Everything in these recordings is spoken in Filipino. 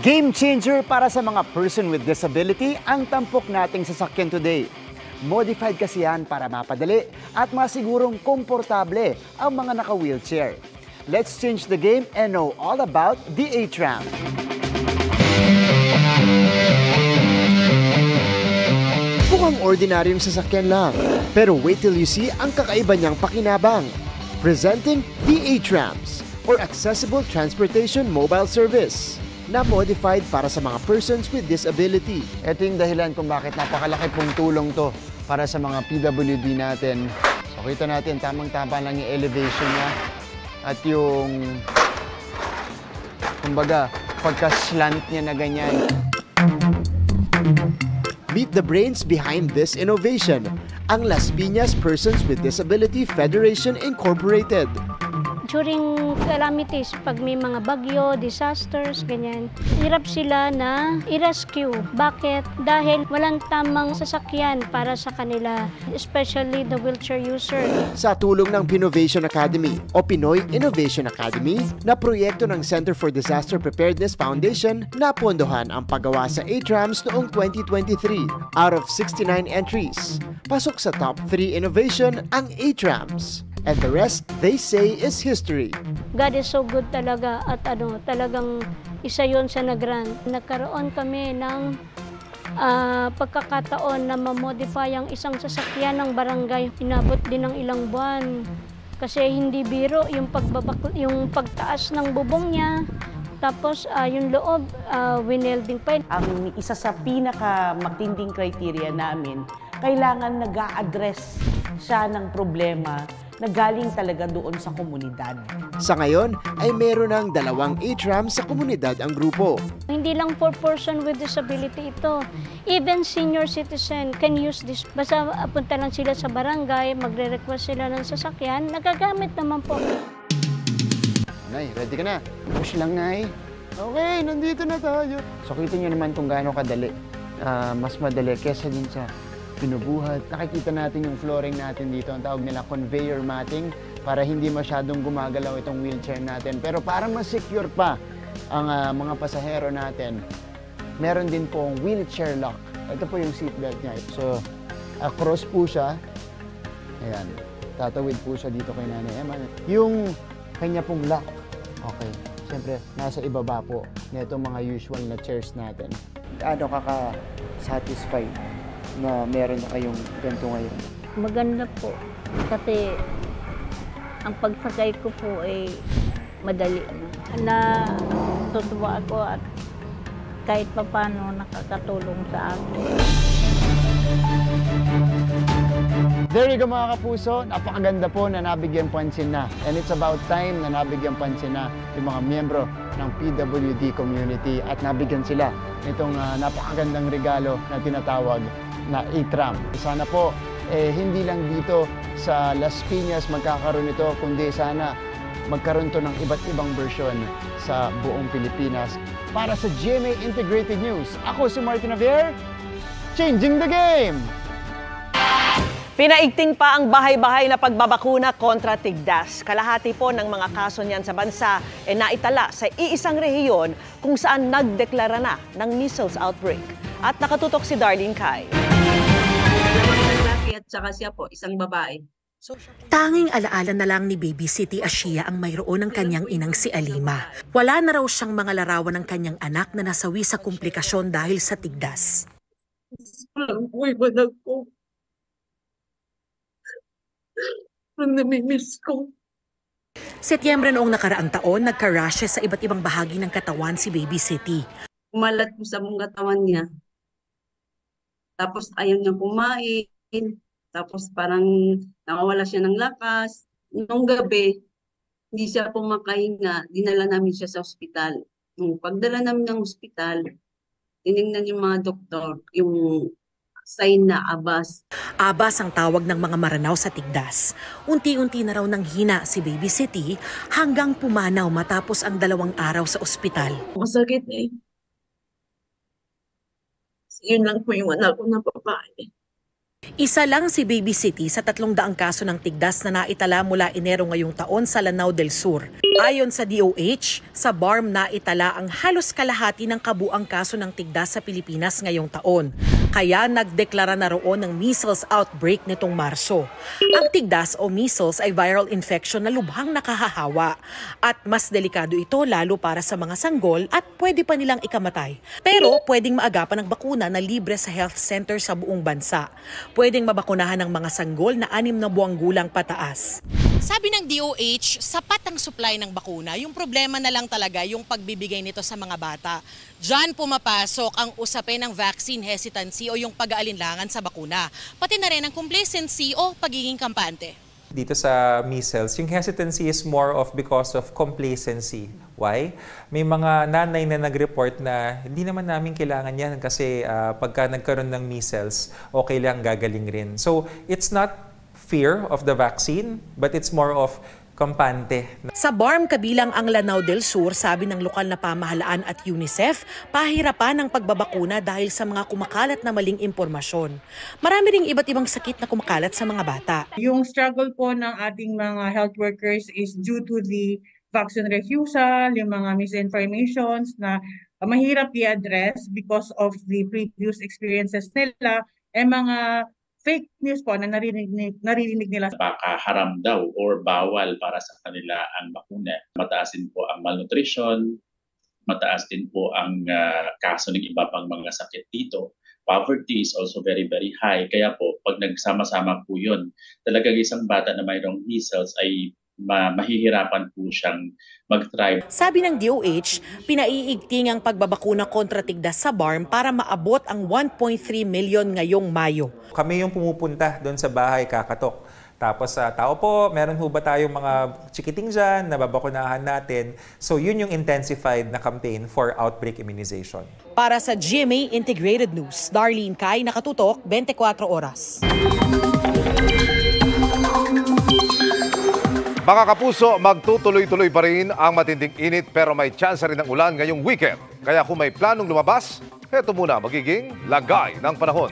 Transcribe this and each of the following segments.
Game changer para sa mga person with disability ang tampok nating sasakyan today. Modified kasi yan para mapadali at masigurong komportable ang mga naka-wheelchair. Let's change the game and know all about the A-Tram. Mukhang ordinaryong sasakyan lang, pero wait till you see ang kakaiba niyang pakinabang. Presenting the A-Trams, or Accessible Transportation Mobile Service, na modified para sa mga persons with disability. Ito yung dahilan kung bakit napakalaki pong tulong to para sa mga PWD natin. So kita natin, tamang-tama lang yung elevation niya at yung, kumbaga, pagka-slant niya na ganyan. Meet the brains behind this innovation, ang Las Piñas Persons with Disability Federation Incorporated. During calamities, pag may mga bagyo, disasters, ganyan, hirap sila na i-rescue. Bakit? Dahil walang tamang sasakyan para sa kanila, especially the wheelchair user. Sa tulong ng Pinovation Academy o Pinoy Innovation Academy na proyekto ng Center for Disaster Preparedness Foundation, napondohan ang paggawa sa A-Trams noong 2023. Out of 69 entries, pasok sa top 3 innovation ang A-Trams. And the rest, they say, is history. God is so good talaga at talagang isa yon sa nag-grant. Nagkaroon kami ng pagkakataon na ma-modify ang isang sasakyan ng barangay. Inabot din ng ilang buwan kasi hindi biro yung pagtaas ng bubong niya. Tapos yung loob, winelding pa. Ang isa sa pinaka-matinding criteria namin, kailangan nag-a-address siya ng problema na galing talaga doon sa komunidad. Sa ngayon, ay meron ng 2 A-Tram sa komunidad ang grupo. Hindi lang for person with disability ito. Even senior citizen can use this. Basta punta lang sila sa barangay, magre-request sila ng sasakyan, nagagamit naman po. Nay, ready ka na? Push lang, Nay. Okay, nandito na tayo. So, kita nyo naman kung gaano kadali. Mas madali kesa din sa pinubuhat. Nakikita natin yung flooring natin dito. Ang tawag nila conveyor matting para hindi masyadong gumagalaw itong wheelchair natin. Pero para mas secure pa ang mga pasahero natin, meron din pong wheelchair lock. Ito po yung seatbelt niya. So, cross po siya. Ayan. Tatawid po siya dito kay Nanay Emma. Yung kanya pong lock. Okay. Siyempre, nasa ibaba po na itong mga usual na chairs natin. Ano kaka-satisfied na meron na kayong ganito ngayon? Maganda po. Kasi ang pagsakay ko po ay madali na. Tutuwa ako at kahit papano nakakatulong sa akin. There you go mga kapuso, napakaganda po na nabigyan pansin na. And it's about time na nabigyan pansin na yung mga miyembro ng PWD community at nabigyan sila nitong napakagandang regalo na tinatawag na A-Tram. Sana po, hindi lang dito sa Las Piñas magkakaroon ito, kundi sana magkaroon to ng iba't ibang version sa buong Pilipinas. Para sa GMA Integrated News, ako si Martin Javier, changing the game! Pinaigting pa ang bahay-bahay na pagbabakuna kontra tigdas. Kalahati po ng mga kaso niyan sa bansa naitala sa iisang rehiyon kung saan nagdeklara na ng measles outbreak. At nakatutok si Darlene Kai. At saka siya po, isang babae. Tanging alaala na lang ni Baby City Ashia ang mayroon ng kanyang inang si Alima. Wala na raw siyang mga larawan ng kanyang anak na nasawi sa komplikasyon dahil sa tigdas. Uy, manag ko. Ang namimiss ko. Setyembre noong nakaraang taon, nagka-rashes sa iba't ibang bahagi ng katawan si Baby City. Umalat po sa buong katawan niya. Tapos ayaw niya kumain. Tapos parang nakawala siya ng lakas. Noong gabi, hindi siya pumakahinga. Dinala namin siya sa ospital. Nung pagdala namin ng ospital, tinignan yung mga doktor, yung sign na ABAS. ABAS ang tawag ng mga maranaw sa tigdas. Unti-unti na raw nang hina si Baby City hanggang pumanaw matapos ang 2 araw sa ospital. Masakit eh. Yun lang po yung anak ko na babae. Isa lang si Baby City sa 300 kaso ng tigdas na naitala mula Enero ngayong taon sa Lanao del Sur. Ayon sa DOH, sa BARM na itala ang halos kalahati ng kabuang kaso ng tigdas sa Pilipinas ngayong taon. Kaya nagdeklara na roon ng measles outbreak nitong Marso. Ang tigdas o measles ay viral infection na lubhang nakahahawa. At mas delikado ito lalo para sa mga sanggol at pwede pa nilang ikamatay. Pero pwedeng maagapan ng bakuna na libre sa health center sa buong bansa. Pwedeng mabakunahan ng mga sanggol na 6 na buwang gulang pataas. Sabi ng DOH, sapat ang supply ng bakuna. Yung problema na lang talaga yung pagbibigay nito sa mga bata. Diyan pumapasok ang usapin ng vaccine hesitancy o yung pag-aalinlangan sa bakuna. Pati na rin ang complacency o pagiging kampante. Dito sa measles, yung hesitancy is more of because of complacency. Why? May mga nanay na nag-report na hindi naman namin kailangan yan kasi pagka nagkaroon ng measles, okay lang, gagaling rin. So it's not fear of the vaccine, but it's more of kampante. Sa BARM, kabilang ang Lanao del Sur, sabi ng lokal na pamahalaan at UNICEF, pahirapan ang pagbabakuna dahil sa mga kumakalat na maling impormasyon. Marami ring iba't ibang sakit na kumakalat sa mga bata. Yung struggle po ng ating mga health workers is due to the vaccine refusal, yung mga misinformations na mahirap i-address because of the previous experiences nila, mga fake news po na naririnig nila. Baka haram daw or bawal para sa kanila ang bakuna. Mataas din po ang malnutrition, mataas din po ang kaso ng iba pang mga sakit dito. Poverty is also very, very high. Kaya po, pag nagsama-sama po yun, talagang isang bata na mayroong measles ay mahihirapan po siyang mag-thrive. Sabi ng DOH, pinaiigting ang pagbabakuna kontra tigdas sa BARM para maabot ang 1.3 million ngayong Mayo. Kami yung pumupunta doon sa bahay kakatok. Tapos tao po, meron ho ba tayong mga chikiting dyan na babakunahan natin? So yun yung intensified na campaign for outbreak immunization. Para sa GMA Integrated News, Darlene Kai, nakatutok, 24 oras. Mga kapuso, magtutuloy-tuloy pa rin ang matinding init pero may tsansa rin ng ulan ngayong weekend. Kaya kung may planong lumabas, heto muna magiging lagay ng panahon.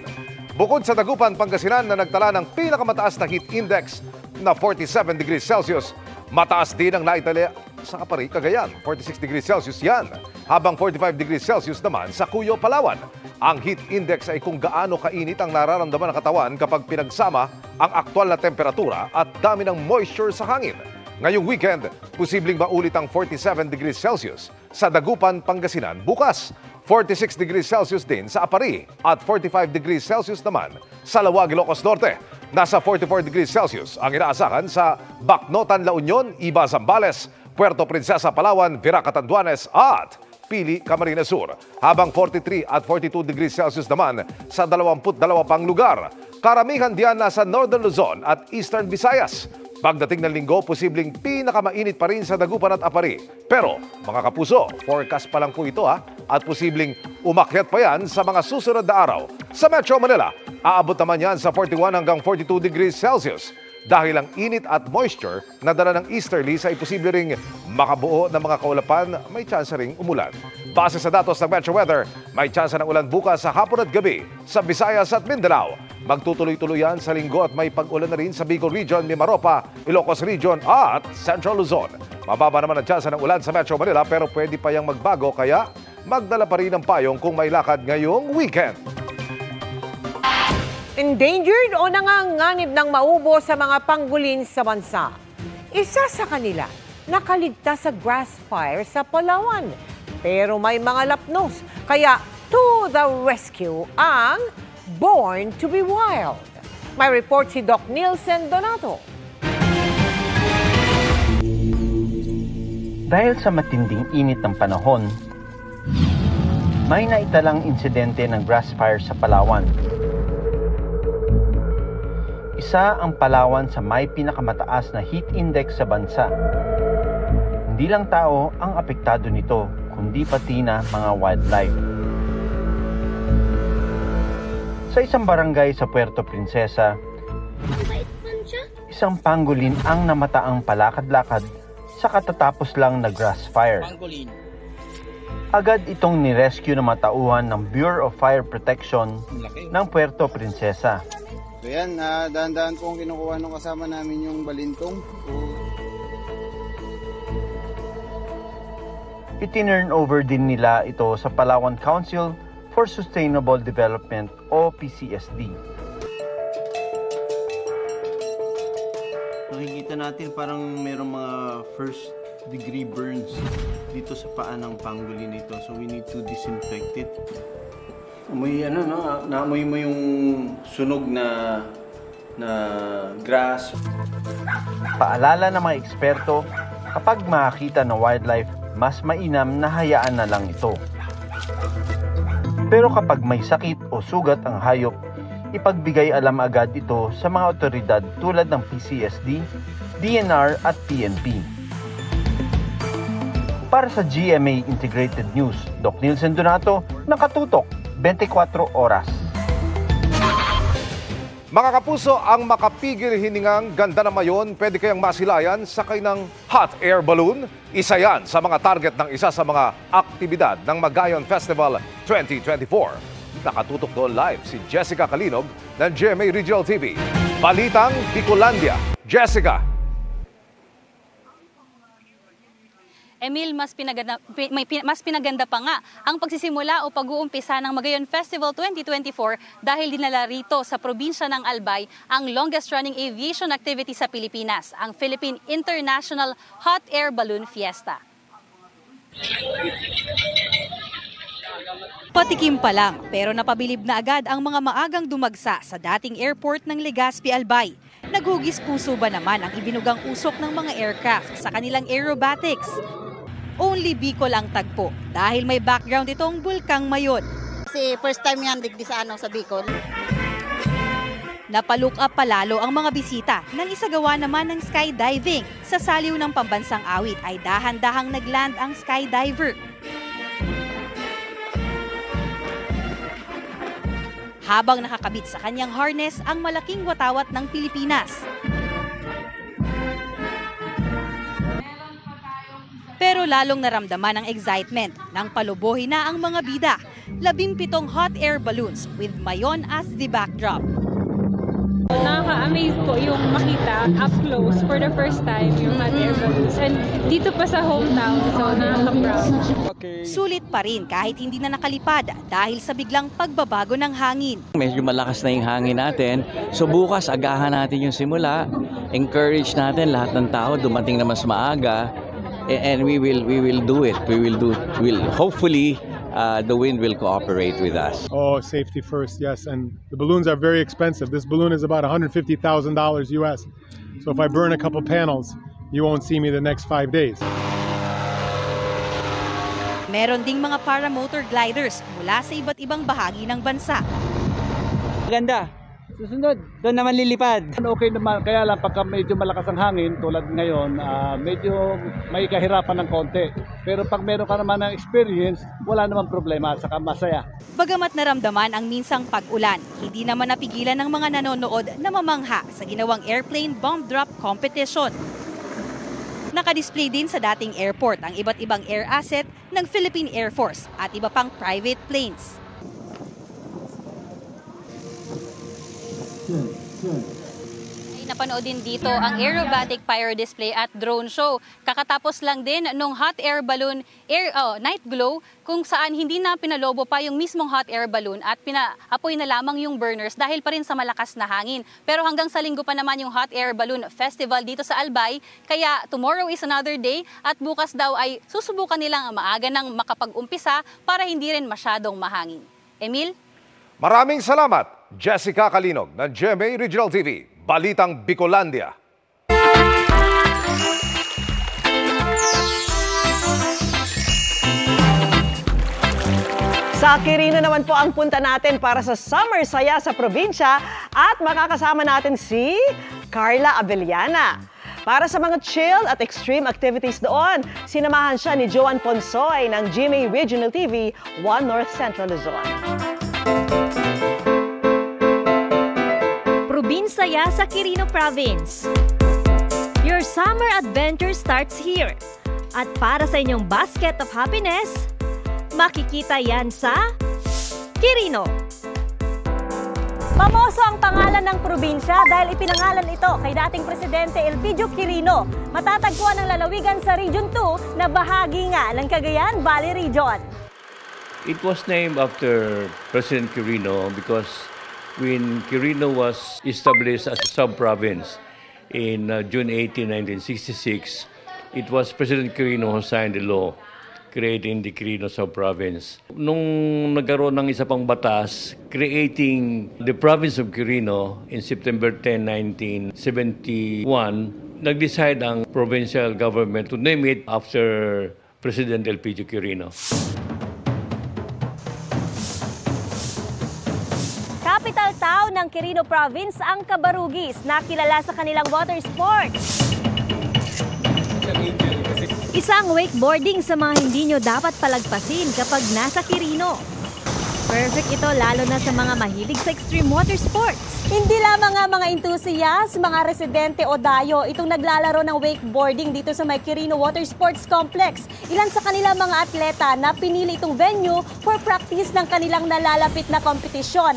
Bukod sa Dagupan, Pangasinan na nagtala ng pinakamataas na heat index na 47 degrees Celsius, mataas din ang naitala sa Kapari, Cagayan. 46 degrees Celsius yan, habang 45 degrees Celsius naman sa Cuyo, Palawan. Ang heat index ay kung gaano kainit ang nararamdaman ng katawan kapag pinagsama ang aktwal na temperatura at dami ng moisture sa hangin. Ngayong weekend, posibleng maulit ang 47 degrees Celsius sa Dagupan, Pangasinan bukas. 46 degrees Celsius din sa Apari at 45 degrees Celsius naman sa Laoag, Ilocos Norte. Nasa 44 degrees Celsius ang inaasahan sa Bacnotan, La Union, Iba, Zambales, Puerto Princesa, Palawan, Virac, Catanduanes at Pili, Camarines Sur. Habang 43 at 42 degrees Celsius naman sa 22 pang lugar. Karamihan diyan nasa Northern Luzon at Eastern Visayas. Pagdating ng linggo, posibleng pinakamainit pa rin sa Dagupan at Apari. Pero, mga kapuso, forecast pa lang po ito at posibleng umakyat pa yan sa mga susunod na araw. Sa Metro Manila, aabot naman yan sa 41 hanggang 42 degrees Celsius. Dahil ang init at moisture na dala ng easterlies ay posible ring makabuo ng mga kaulapan, may tsansa ring umulan. Base sa datos ng Metro Weather, may tsansa ng ulan bukas sa hapon at gabi sa Visayas at Mindanao. Magtutuloy-tuloy yan sa linggo at may pag-ulan na rin sa Bicol Region, Mimaropa, Ilocos Region at Central Luzon. Mababa naman ang tsansa ng ulan sa Metro Manila pero pwede pa yang magbago kaya magdala pa rin ng payong kung may lakad ngayong weekend. Endangered o nanganganib ng maubo sa mga pangolin sa bansa. Isa sa kanila, nakaligtas sa grass fire sa Palawan. Pero may mga lapnos, kaya to the rescue ang Born to be Wild. May report si Doc Nielsen Donato. Dahil sa matinding init ng panahon, may naitalang insidente ng grass fire sa Palawan. Isa ang Palawan sa may pinakamataas na heat index sa bansa. Hindi lang tao ang apektado nito, kundi pati na mga wildlife. Sa isang barangay sa Puerto Princesa, isang pangolin ang namataang palakad-lakad sa katatapos lang na grass fire. Agad itong nirescue ng mga tauhan ng Bureau of Fire Protection ng Puerto Princesa. So yan, dahan-dahan pong kinukuha nung kasama namin yung balintong. itinurn over din nila ito sa Palawan Council for Sustainable Development o PCSD. Nakikita natin parang mayroong mga first degree burns dito sa paa ng pangolin nito. So we need to disinfect it. Amoy naamoy mo yung sunog na grass. Paalala ng mga eksperto, kapag makakita ng wildlife, mas mainam na hayaan na lang ito. Pero kapag may sakit o sugat ang hayop, ipagbigay alam agad ito sa mga otoridad tulad ng PCSD, DNR at PNP. Para sa GMA Integrated News, Doc Nielsen Donato, nakatutok 24 oras. Mga kapuso, ang makapigil hiningang ganda na mayon, pwede kayang masilayan sakay ng hot air balloon. Isa yan sa mga target ng isa sa mga aktibidad ng Magayon Festival 2024. Nakatutok doon live si Jessica Kalinog ng GMA Regional TV. Balitang Bicolandia. Jessica. Emil, mas pinaganda pa nga ang pagsisimula o pag-uumpisa ng Magayon Festival 2024 dahil dinala rito sa probinsya ng Albay ang longest-running aviation activity sa Pilipinas, ang Philippine International Hot Air Balloon Fiesta. Patikim pa lang, pero napabilib na agad ang mga maagang dumagsa sa dating airport ng Legazpi, Albay. Naghugis puso ba naman ang ibinugang usok ng mga aircraft sa kanilang aerobatics? Only Bicol ang tagpo dahil may background itong Bulkang Mayon. Kasi first time yan digdi sa Bicol. Napalook up palalo ang mga bisita nang isagawa naman ng skydiving. Sa saliw ng pambansang awit ay dahan-dahang nagland ang skydiver. Habang nakakabit sa kanyang harness ang malaking watawat ng Pilipinas. Pero lalong naramdaman ang excitement nang palubuhin na ang mga bida. 17 hot air balloons with Mayon as the backdrop. Nakaka-amaze po yung makita up close for the first time yung hot air balloons. And dito pa sa hometown, so nakaka-proud. Sulit pa rin kahit hindi na nakalipad dahil sa biglang pagbabago ng hangin. Medyo malakas na yung hangin natin. So bukas agahan natin yung simula. Encourage natin lahat ng tao dumating na mas maaga. And we will do it. We'll hopefully the wind will cooperate with us. Oh, safety first, yes. And the balloons are very expensive. This balloon is about $150,000 US. So if I burn a couple panels, you won't see me the next 5 days. Meron ding mga paramotor gliders mula sa iba't ibang bahagi ng bansa. Maganda. Susunod, doon naman lilipad. Okay naman, kaya lang pagka medyo malakas ang hangin, tulad ngayon, medyo may kahirapan ng konti. Pero pag meron ka naman ng experience, wala naman problema, saka masaya. Bagamat naramdaman ang minsang pag-ulan, hindi naman napigilan ng mga nanonood na mamangha sa ginawang airplane bomb drop competition. Nakadisplay din sa dating airport ang iba't ibang air asset ng Philippine Air Force at iba pang private planes. Ay, napanood din dito ang aerobatic pyro display at drone show. Kakatapos lang din nung hot air balloon night glow kung saan hindi na pinalobo pa yung mismong hot air balloon at pinaapoy na lamang yung burners dahil pa rin sa malakas na hangin. Pero hanggang sa linggo pa naman yung hot air balloon festival dito sa Albay, kaya tomorrow is another day at bukas daw ay susubukan nilang maaga ng makapag-umpisa para hindi rin masyadong mahangin. Emil? Maraming salamat, Jessica Kalinog ng GMA Regional TV. Balitang Bicolandia. Sa Quirino naman po ang punta natin para sa summer saya sa probinsya at makakasama natin si Carla Abellana. Para sa mga chill at extreme activities doon, sinamahan siya ni Joan Ponsoy ng GMA Regional TV, 1 North Central Luzon. Probinsaya sa Quirino Province. Your summer adventure starts here. At para sa inyong basket of happiness, makikita yan sa Quirino. Pamoso ang pangalan ng probinsya dahil ipinangalan ito kay dating Presidente Elpidio Quirino. Matatagpuan ang lalawigan sa Region 2 na bahagi nga ng Cagayan Valley Region. It was named after President Quirino because when Quirino was established as a sub-province in June 18, 1966, it was President Quirino who signed the law creating the Quirino Sub-Province. Nung nagkaroon ng isa pang batas, creating the province of Quirino in September 10, 1971, nag-decide ang provincial government to name it after President Elpidio Quirino. Capital town ng Quirino Province ang Cabarugis, na kilala sa kanilang water sports. Isang wakeboarding sa mga hindi nyo dapat palagpasin kapag nasa Quirino. Perfect ito lalo na sa mga mahilig sa extreme water sports. Hindi lamang nga mga enthusiast, mga residente o dayo itong naglalaro ng wakeboarding dito sa may Quirino Water Sports Complex. Ilan sa kanilang mga atleta na pinili itong venue for practice ng kanilang nalalapit na kompetisyon.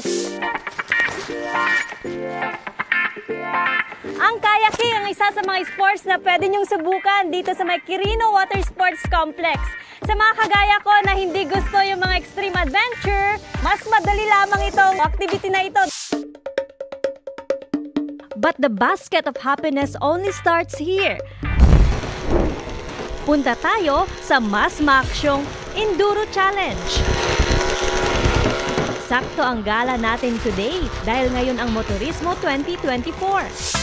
Ang kayaking ang isa sa mga sports na pwede nyong subukan dito sa may Quirino Water Sports Complex. Sa mga kagaya ko na hindi gusto yung mga extreme adventure, mas madali lamang itong activity na ito. But the basket of happiness only starts here. Punta tayo sa mas maaksyong Enduro Challenge. Sakto ang gala natin today dahil ngayon ang Motorismo 2024.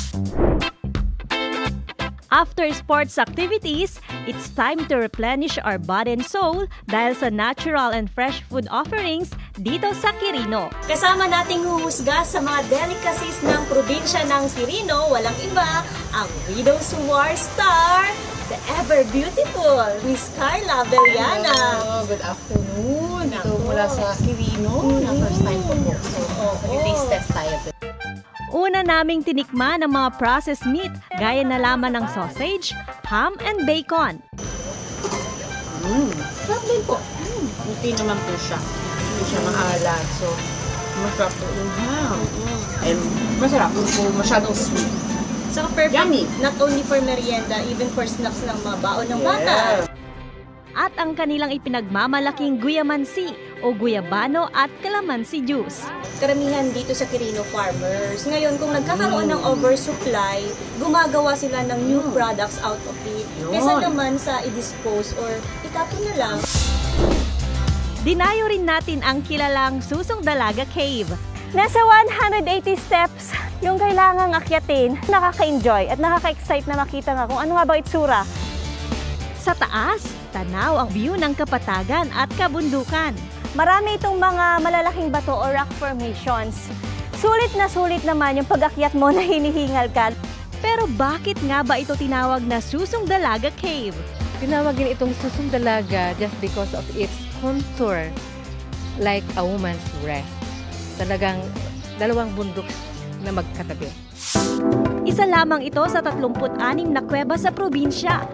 After sports activities, it's time to replenish our body and soul dahil sa natural and fresh food offerings dito sa Quirino. Kasama nating huhusga sa mga delicacies ng probinsya ng Quirino, walang iba, ang Widow's War star, the ever beautiful Miss Carla Beliana. Good afternoon. Ito mula sa Quirino, na first time ko po. So, taste test tayo. Una naming tinikman ang mga processed meat gaya na laman ng sausage, ham, and bacon. Sarap din po. Hindi naman po siya. Hindi siya maalat. So, masarap po yung ham. And masarap po masyadong sweet. So perfect, yummy. Not only for merienda, even for snacks ng mga baon ng bata. At ang kanilang ipinagmamalaking guyamansi o guyabano at kalamansi juice. Karamihan dito sa Quirino farmers, ngayon kung nagkakaroon ng oversupply, gumagawa sila ng new products out of it. Kesa naman sa i-dispose or itapon na lang. Dinayo rin natin ang kilalang Susong Dalaga Cave. Nasa 180 steps yung kailangang akyatin. Nakaka-enjoy at nakaka-excite na makita nga kung ano nga ba itsura. Sa taas, tanaw ang view ng kapatagan at kabundukan. Marami itong mga malalaking bato o rock formations. Sulit naman yung pag-akyat mo na hinihingal ka. Pero bakit nga ba ito tinawag na Susong Dalaga Cave? Tinawagin itong Susong Dalaga just because of its contour like a woman's breast. Talagang dalawang bundok na magkatabi. Isa lamang ito sa 36 na kuweba sa probinsya.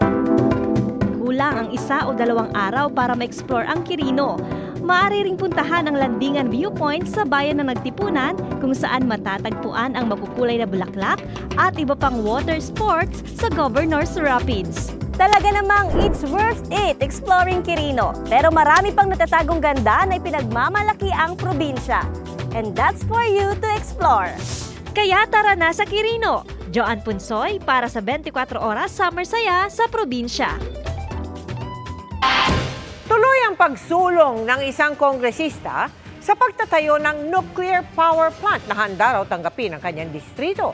Kulang ang 1 o 2 araw para ma-explore ang Quirino. Maaari ring puntahan ang landingan viewpoint sa bayan ng Nagtipunan kung saan matatagpuan ang makukulay na bulaklak at iba pang water sports sa Governor's Rapids. Talaga namang it's worth it exploring Quirino. Pero marami pang natatagong ganda na ipinagmamalaki ang probinsya. And that's for you to explore. Kaya tara na sa Quirino. Joan Punsoy para sa 24 Oras Summer Saya sa probinsya. Tuloy ang pagsulong ng isang kongresista sa pagtatayo ng nuclear power plant na handa raw tanggapin ang kanyang distrito.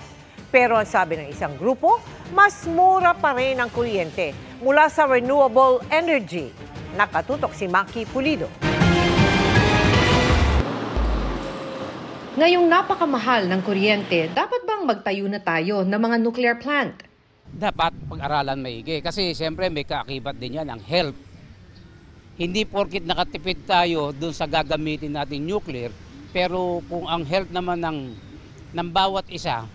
Pero ang sabi ng isang grupo, mas mura pa rin ang kuryente mula sa renewable energy. Nakatutok si Maki Pulido. Ngayong napakamahal ng kuryente, dapat bang magtayo na tayo ng mga nuclear plant? Dapat pag-aralan maigi kasi siyempre may kaakibat din yan ang health. Hindi porkit nakatipid tayo dun sa gagamitin natin nuclear, pero kung ang health naman ng bawat isa,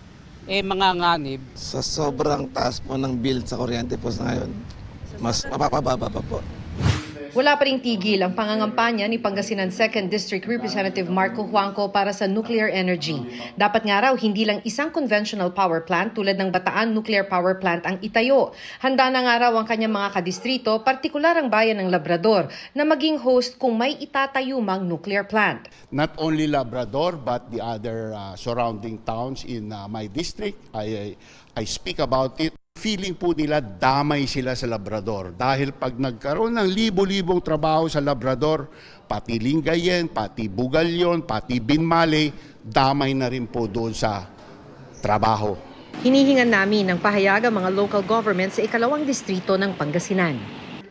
manganganib. Sa sobrang taas po ng bill sa kuryente po sa ngayon, mas mapapababa pa po. Wala pa ring tigil ang pangangampanya ni Pangasinan 2nd District Representative Marco Huangco para sa nuclear energy. Dapat nga raw hindi lang isang conventional power plant tulad ng Bataan Nuclear Power Plant ang itayo. Handa na nga raw ang kanyang mga kadistrito, partikular ang bayan ng Labrador, na maging host kung may itatayo mang nuclear plant. Not only Labrador but the other surrounding towns in my district. I speak about it. Feeling po nila damay sila sa Labrador dahil pag nagkaroon ng libo-libong trabaho sa Labrador, pati Lingayen, pati Bugalyon, pati Binmale, damay na rin po doon sa trabaho. Hinihingan namin ng pahayag ang mga local government sa ikalawang distrito ng Pangasinan.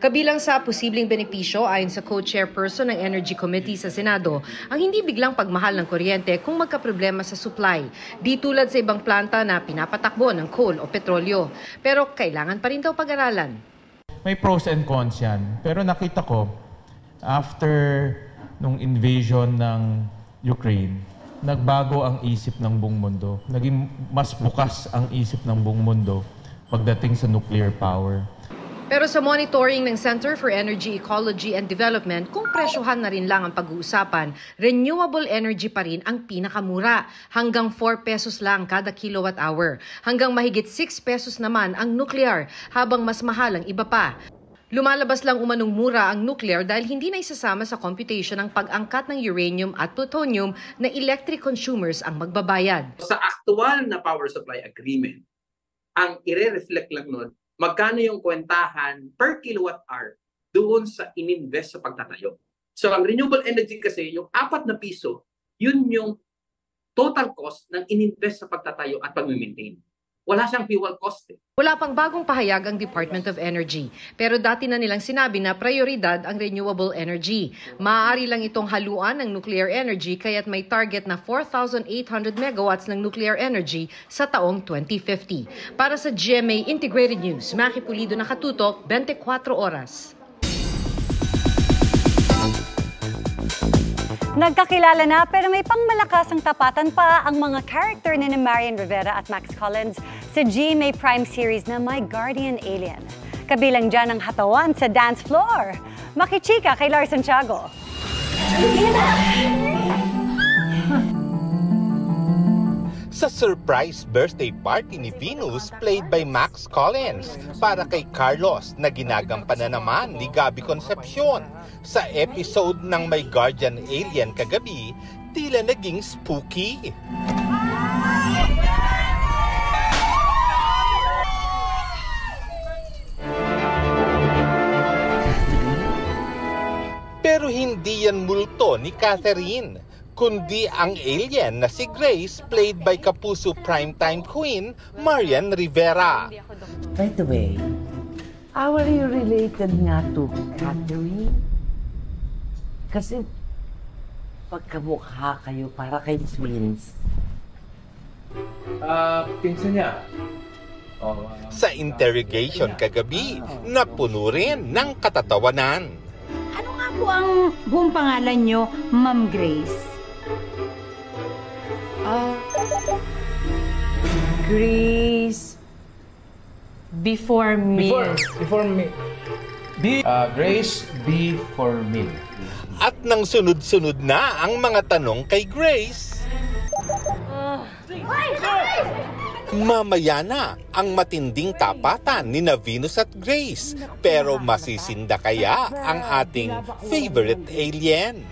Kabilang sa posibleng benepisyo ayon sa co-chairperson ng Energy Committee sa Senado, ang hindi biglang pagmahal ng kuryente kung magkaproblema sa supply, di tulad sa ibang planta na pinapatakbo ng coal o petrolyo. Pero kailangan pa rin daw pag-aralan. May pros and cons yan. Pero nakita ko, after nung invasion ng Ukraine, nagbago ang isip ng buong mundo. Naging mas bukas ang isip ng buong mundo pagdating sa nuclear power. Pero sa monitoring ng Center for Energy Ecology and Development, kung presyohan na rin lang ang pag-uusapan, renewable energy pa rin ang pinakamura. Hanggang 4 pesos lang kada kilowatt hour. Hanggang mahigit 6 pesos naman ang nuclear, habang mas mahal ang iba pa. Lumalabas lang umanong mura ang nuclear dahil hindi na isasama sa computation ang pag-angkat ng uranium at plutonium na electric consumers ang magbabayad. Sa actual na power supply agreement, ang i-reflect lang nun, magkano yung kwentahan per kilowatt hour doon sa ininvest sa pagtatayo. So ang renewable energy kasi, yung 4 na piso, yun yung total cost ng ininvest sa pagtatayo at pag-maintain. Wala siyang fuel cost. Wala pang bagong pahayag ang Department of Energy. Pero dati na nilang sinabi na prioridad ang renewable energy. Maaari lang itong haluan ng nuclear energy kaya't may target na 4,800 megawatts ng nuclear energy sa taong 2050. Para sa GMA Integrated News, Maki Pulido, nakatutok, 24 oras. Nagkakilala na pero may pangmalakasang tapatan pa ang mga character ni Marian Rivera at Max Collins sa GMA Prime series na My Guardian Alien. Kabilang dyan ang hatawan sa dance floor. Makichika kay Lars Santiago. Sa surprise birthday party ni Venus played by Max Collins para kay Carlos na ginagampanan naman ni Gabby Concepcion. Sa episode ng My Guardian Alien kagabi, tila naging spooky. Pero hindi yan multo ni Catherine, kundi ang alien na si Grace played by Kapuso primetime queen Marian Rivera. By the way, how are you related nga to Catherine? Kasi pagkamukha kayo para kay twins. Pinsan niya. Sa interrogation kagabi, napuno rin ng katatawanan. Ano nga po ang buong pangalan nyo, Ma'am Grace? Grace before me. Before me. Grace before me. At nang sunod-sunod na ang mga tanong kay Grace, mamaya na ang matinding tapatan ni Venus at Grace. Pero masisinda kaya ang ating favorite alien?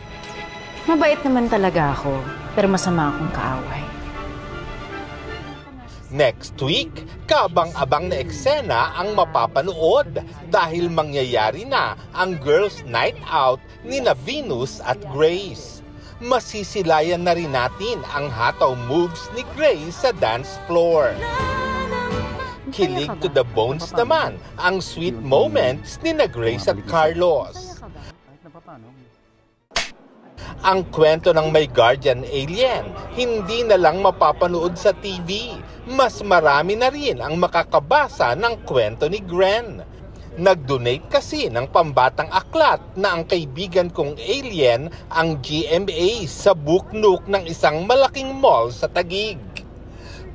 Mabait naman talaga ako, pero masama akong kaaway. Next week, kabang-abang na eksena ang mapapanood dahil mangyayari na ang Girls' Night Out ni Venus at Grace. Masisilayan na rin natin ang hataw moves ni Grace sa dance floor. Kilig to the bones naman ang sweet moments ni Grace at Carlos. Ang kwento ng My Guardian Alien, hindi na lang mapapanood sa TV. Mas marami na rin ang makakabasa ng kwento ni Gren. Nag-donate kasi ng pambatang aklat na ang kaibigan kong alien ang GMA sa book nook ng isang malaking mall sa Taguig.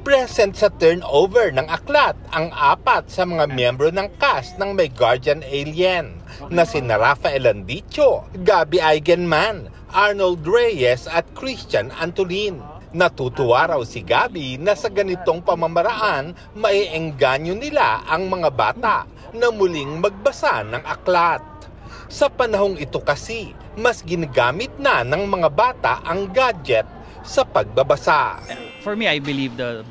Present sa turnover ng aklat ang 4 sa mga miyembro ng cast ng My Guardian Alien. na sina Rafael Andicho, Gabby Eigenman, Arnold Reyes at Christian Antolin. Natutuwa raw si Gabby na sa ganitong pamamaraan maiengganyo nila ang mga bata na muling magbasa ng aklat. Sa panahong ito kasi, mas ginagamit na ng mga bata ang gadget sa pagbabasa. For me, I believe the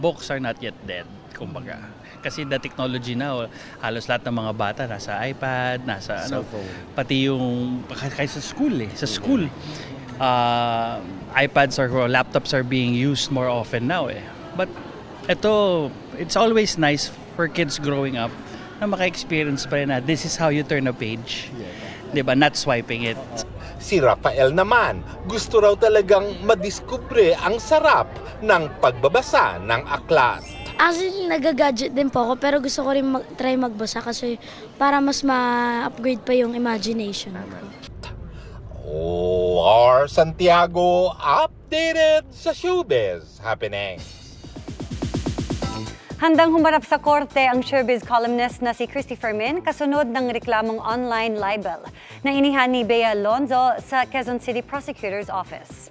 books are not yet dead, kumbaga. Kasi the technology now, halos lahat ng mga bata nasa iPad, nasa pati yung kahit sa school sa school. iPads or laptops are being used more often now But it's always nice for kids growing up na maka-experience pa rin na this is how you turn a page. Diba? Not swiping it. Si Rafael naman, gusto raw talagang madiskubre ang sarap ng pagbabasa ng aklat. Actually, nag-gadget din po ako pero gusto ko rin try magbasa kasi para mas ma-upgrade pa yung imagination ko. R. Santiago, updated sa showbiz happenings. Handang humarap sa korte ang showbiz columnist na si Christy Fermin kasunod ng reklamong online libel na inihan ni Bea Alonzo sa Quezon City Prosecutor's Office.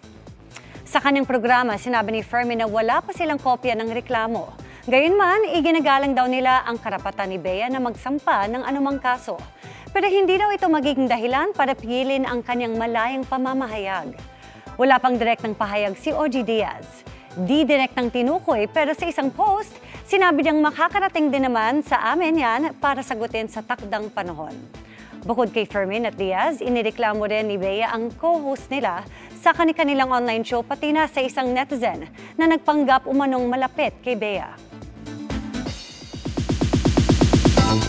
Sa kanyang programa, sinabi ni Fermin na wala pa silang kopya ng reklamo. Gayunman, iginagalang daw nila ang karapatan ni Bea na magsampa ng anumang kaso. Pero hindi daw ito magiging dahilan para pigilin ang kanyang malayang pamamahayag. Wala pang direktang pahayag si OG Diaz. Di direktang tinukoy pero sa isang post, sinabi niyang makakarating din naman sa amin yan para sagutin sa takdang panahon. Bukod kay Fermin at Diaz, inireklamo rin ni Bea ang co-host nila sa kanilang online show pati na sa isang netizen na nagpanggap umanong malapit kay Bea.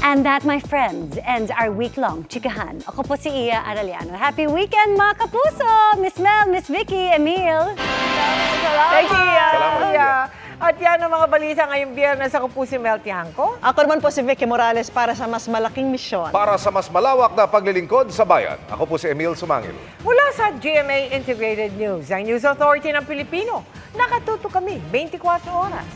And that, my friends, ends our week-long chikahan. Ako po si Iya Araliano. Happy weekend, mga kapuso! Miss Mel, Miss Vicky, Emil. Thank you, Iya. At yan ang mga balita ngayong Biyernes. Ako po si Mel Tiangco. Ako naman po si Vicky Morales para sa mas malaking misyon. Para sa mas malawak na paglilingkod sa bayan, ako po si Emil Sumangil. Mula sa GMA Integrated News, ang News Authority ng Pilipino. Nakatuto kami 24 oras.